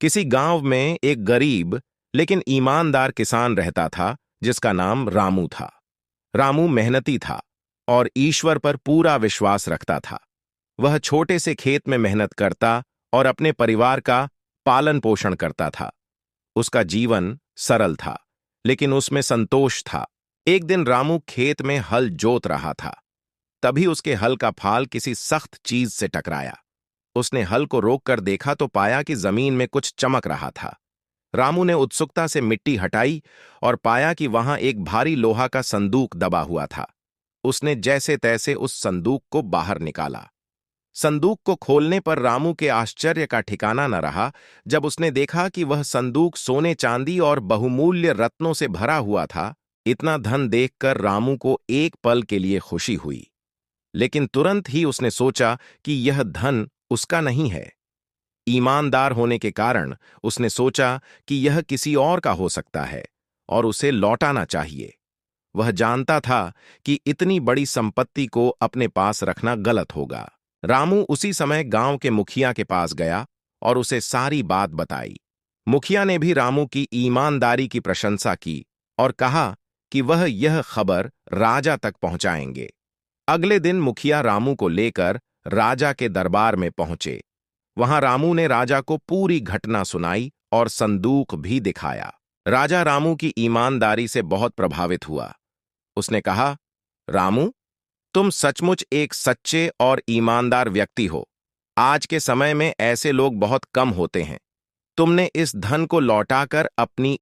किसी गांव में एक गरीब लेकिन ईमानदार किसान रहता था जिसका नाम रामू था। रामू मेहनती था और ईश्वर पर पूरा विश्वास रखता था। वह छोटे से खेत में मेहनत करता और अपने परिवार का पालन पोषण करता था। उसका जीवन सरल था, लेकिन उसमें संतोष था। एक दिन रामू खेत में हल जोत रहा था। तभी उसके हल का फाल किसी सख्त चीज से टकराया। उसने हल को रोककर देखा तो पाया कि जमीन में कुछ चमक रहा था। रामू ने उत्सुकता से मिट्टी हटाई और पाया कि वहां एक भारी लोहा का संदूक दबा हुआ था। उसने जैसे तैसे उस संदूक को बाहर निकाला। संदूक को खोलने पर रामू के आश्चर्य का ठिकाना न रहा जब उसने देखा कि वह संदूक सोने चांदी और बहुमूल्य रत्नों से भरा हुआ था। इतना धन देखकर रामू को एक पल के लिए खुशी हुई, लेकिन तुरंत ही उसने सोचा कि यह धन उसका नहीं है। ईमानदार होने के कारण उसने सोचा कि यह किसी और का हो सकता है और उसे लौटाना चाहिए। वह जानता था कि इतनी बड़ी संपत्ति को अपने पास रखना गलत होगा। रामू उसी समय गांव के मुखिया के पास गया और उसे सारी बात बताई। मुखिया ने भी रामू की ईमानदारी की प्रशंसा की और कहा कि वह यह खबर राजा तक पहुंचाएंगे। अगले दिन मुखिया रामू को लेकर राजा के दरबार में पहुंचे। वहां रामू ने राजा को पूरी घटना सुनाई और संदूक भी दिखाया। राजा रामू की ईमानदारी से बहुत प्रभावित हुआ। उसने कहा, रामू, तुम सचमुच एक सच्चे और ईमानदार व्यक्ति हो। आज के समय में ऐसे लोग बहुत कम होते हैं। तुमने इस धन को लौटाकर अपनी